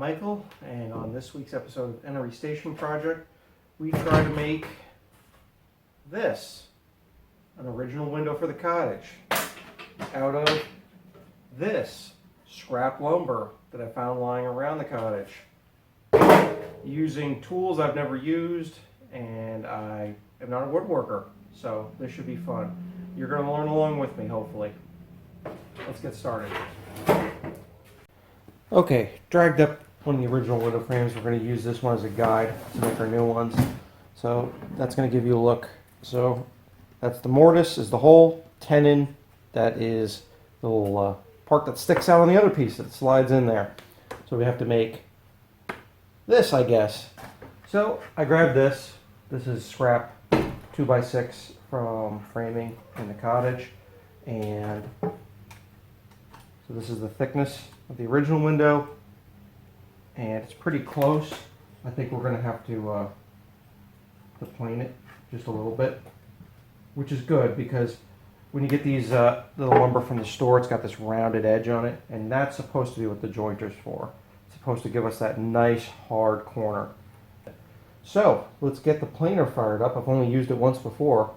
Michael, and on this week's episode of Enoree Station Project, we try to make this, an original window for the cottage, out of this scrap lumber that I found lying around the cottage, using tools I've never used, and I am not a woodworker, so this should be fun. You're going to learn along with me, hopefully. Let's get started. Okay, dragged up one of the original window frames. We're going to use this one as a guide to make our new ones. So that's going to give you a look. So that's the mortise, is the hole. Tenon, that is the little part that sticks out on the other piece that slides in there. So we have to make this, I guess. So I grabbed this. This is scrap 2x6 from framing in the cottage. And so this is the thickness of the original window, and it's pretty close. I think we're going to have to plane it just a little bit, which is good because when you get these the lumber from the store, it's got this rounded edge on it, and that's supposed to be what the jointer's for. It's supposed to give us that nice hard corner. So let's get the planer fired up. I've only used it once before.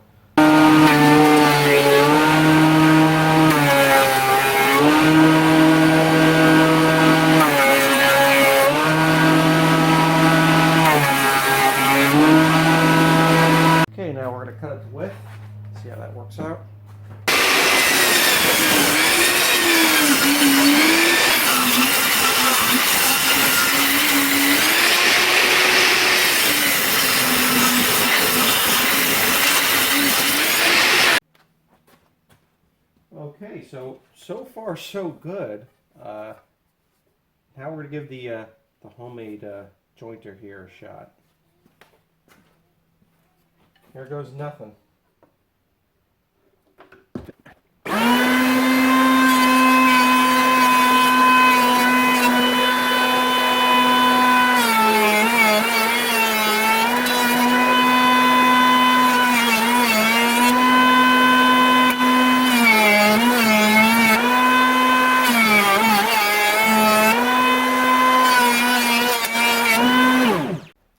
Okay, now we're going to cut it to width. See how that works out. Okay, so far so good. Now we're going to give the homemade jointer here a shot. Here goes nothing.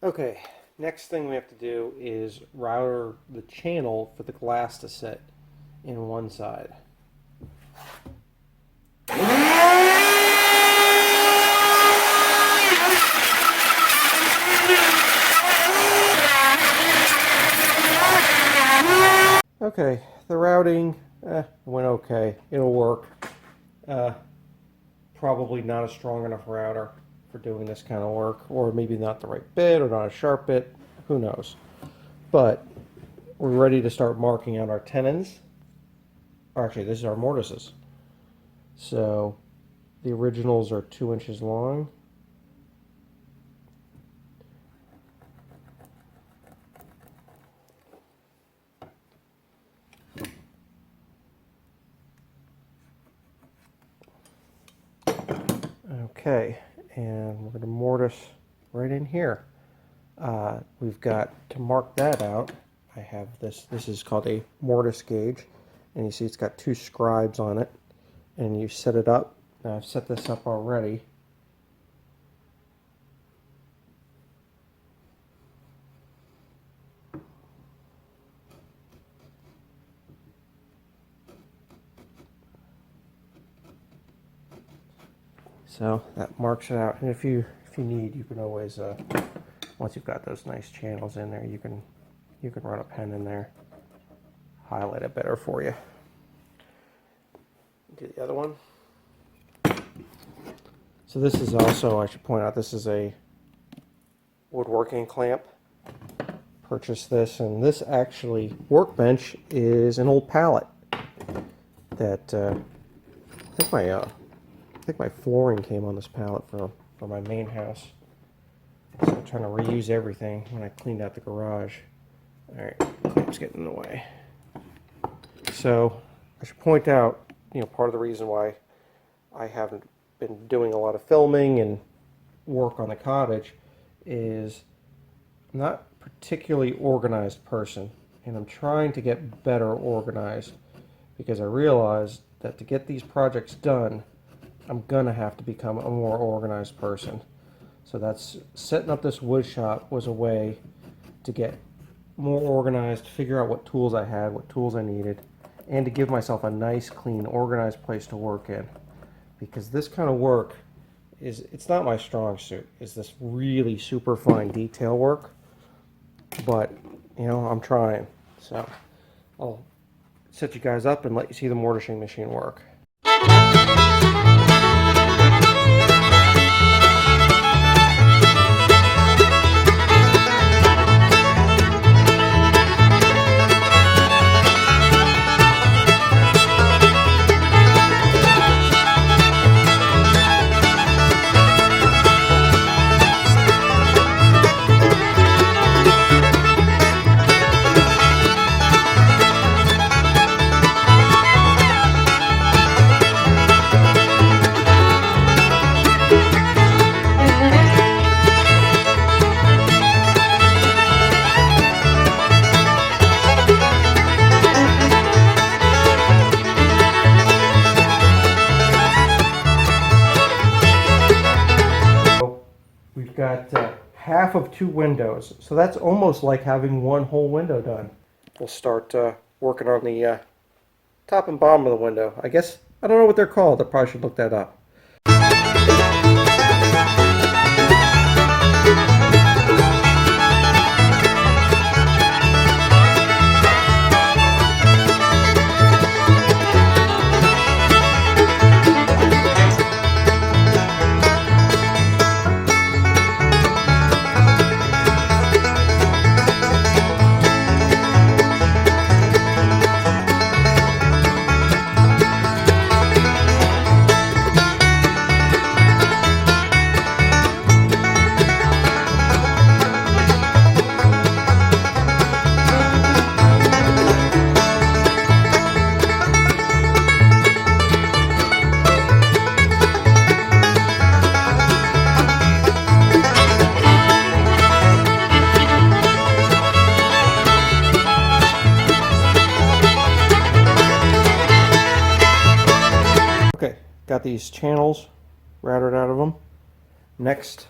Okay, next thing we have to do is router the channel for the glass to sit in one side. Okay, the routing went okay. It'll work. Probably not a strong enough router for doing this kind of work, or maybe not the right bit, or not a sharp bit, who knows. But we're ready to start marking out our tenons. Or actually, this is our mortises. So the originals are 2 inches long. Okay, and we're going to mortise right in here. We've got to mark that out. I have this is called a mortise gauge, and you see it's got 2 scribes on it, and you set it up. Now I've set this up already. So that marks it out, and if you need, you can always once you've got those nice channels in there, you can run a pen in there, highlight it better for you. Do the other one. So this is also, I should point out, this is a woodworking clamp. Purchased this, and this actually workbench is an old pallet that I think my flooring came on this pallet for my main house. So I'm trying to reuse everything when I cleaned out the garage. Alright, clamp's getting in the way. So I should point out, part of the reason why I haven't been doing a lot of filming and work on the cottage is I'm not a particularly organized person, and I'm trying to get better organized because I realized that to get these projects done, I'm gonna have to become a more organized person. So that's setting up this wood shop was a way to get more organized, figure out what tools I had, what tools I needed, and to give myself a nice, clean, organized place to work in. Because this kind of work it's not my strong suit. It's this really super fine detail work. But, you know, I'm trying. So I'll set you guys up and let you see the mortising machine work. We've got half of 2 windows, so that's almost like having one whole window done. We'll start working on the top and bottom of the window. I guess, I don't know what they're called. I probably should look that up. Okay, got these channels routed out of them. Next,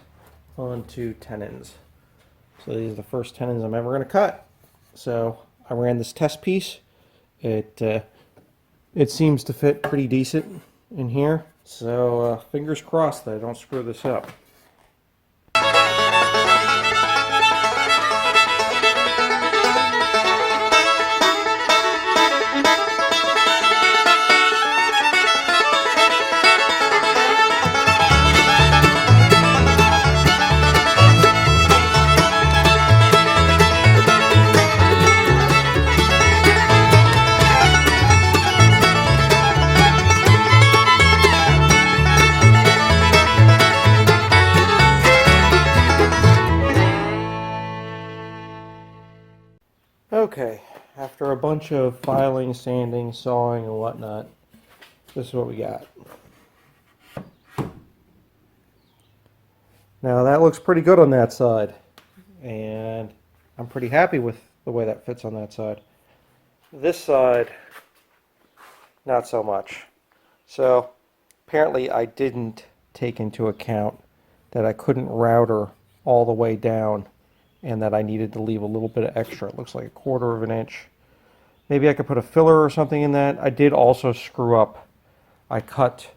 on to tenons. So these are the first tenons I'm ever going to cut. So I ran this test piece. It seems to fit pretty decent in here. So fingers crossed that I don't screw this up. Okay, after a bunch of filing, sanding, sawing, and whatnot, this is what we got. Now that looks pretty good on that side, and I'm pretty happy with the way that fits on that side. This side, not so much. So apparently I didn't take into account that I couldn't router all the way down and that I needed to leave a little bit of extra. It looks like 1/4 of an inch. Maybe I could put a filler or something in that. I did also screw up. I cut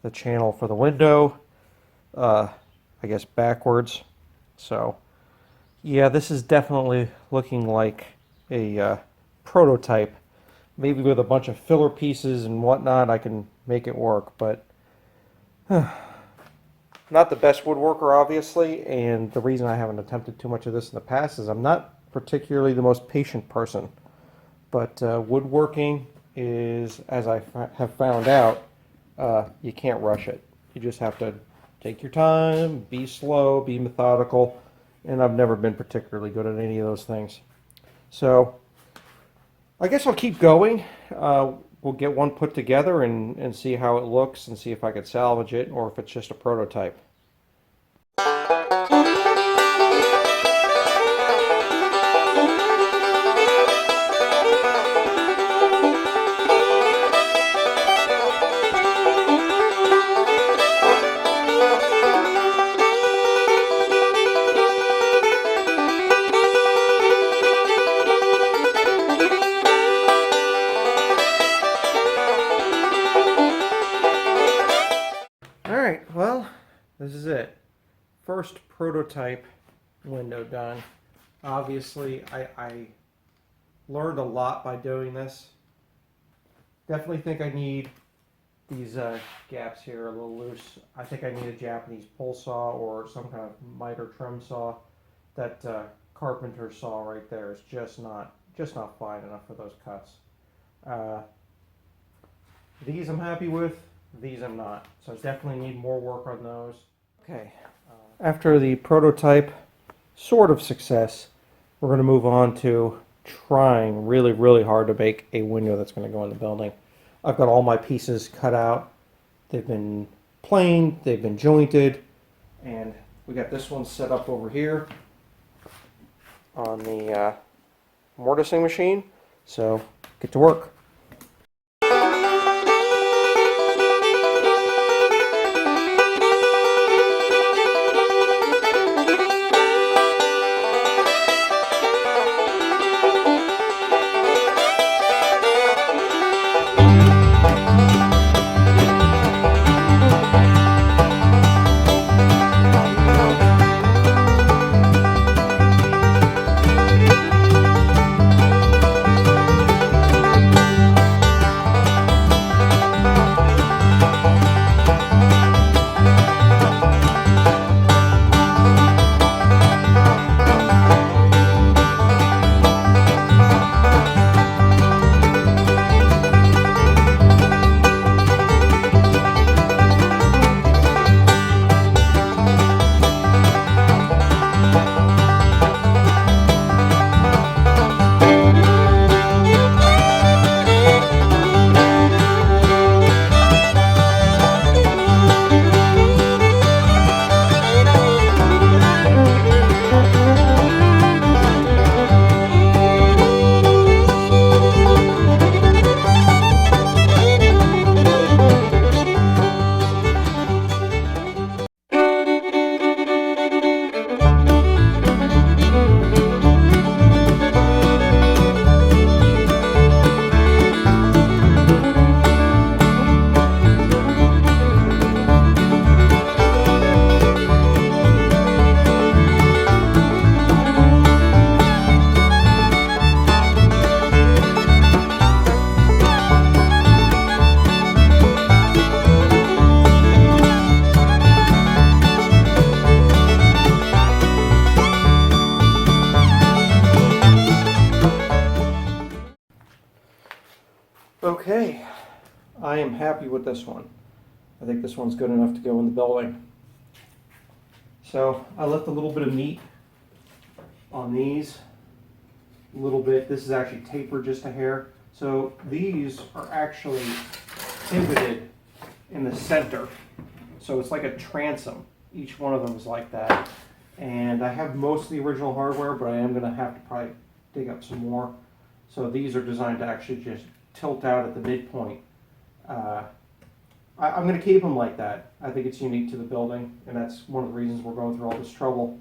the channel for the window, I guess backwards. So yeah, this is definitely looking like a prototype. Maybe with a bunch of filler pieces and whatnot I can make it work, but not the best woodworker, obviously, and the reason I haven't attempted too much of this in the past is I'm not particularly the most patient person. But woodworking is, as I have found out, you can't rush it. You just have to take your time, be slow, be methodical, and I've never been particularly good at any of those things. So I guess I'll keep going. We'll get one put together and see how it looks and see if I could salvage it or if it's just a prototype. first prototype window done. Obviously, I learned a lot by doing this. Definitely think I need these gaps here a little loose. I think I need a Japanese pole saw or some kind of miter trim saw. That carpenter saw right there is just not fine enough for those cuts. These I'm happy with, these I'm not. So I definitely need more work on those. Okay, after the prototype sort of success, we're going to move on to trying really hard to make a window that's going to go in the building. I've got all my pieces cut out. They've been planed, they've been jointed, and we got this one set up over here on the mortising machine. So get to work. Okay, I am happy with this one. I think this one's good enough to go in the building. So I left a little bit of meat on these. A little bit. This is actually tapered just a hair. So these are actually pivoted in the center. So it's like a transom. Each one of them is like that. And I have most of the original hardware, but I am going to have to probably dig up some more. So these are designed to actually just tilt out at the midpoint. I'm going to keep them like that. I think it's unique to the building, and that's one of the reasons we're going through all this trouble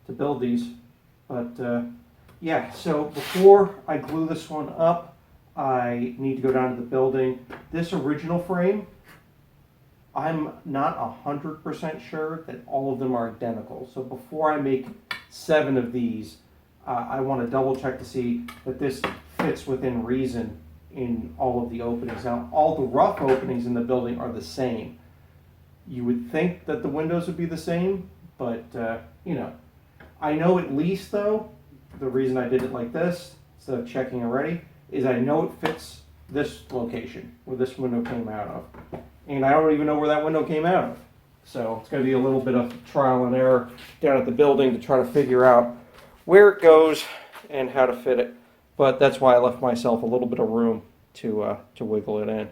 to build these. But yeah, so before I glue this one up, I need to go down to the building. This original frame, I'm not 100% sure that all of them are identical. So before I make 7 of these, I want to double check to see that this fits within reason in all of the openings. Now, all the rough openings in the building are the same. You would think that the windows would be the same, but you know, I know at least though, the reason I did it like this, instead of checking already, is I know it fits this location where this window came out of. And I don't even know where that window came out of. So it's going to be a little bit of trial and error down at the building to try to figure out where it goes and how to fit it. But that's why I left myself a little bit of room to wiggle it in.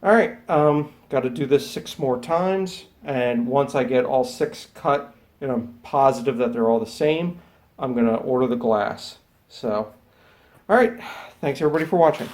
All right, got to do this 6 more times. And once I get all 6 cut and I'm positive that they're all the same, I'm going to order the glass. So, all right, thanks everybody for watching.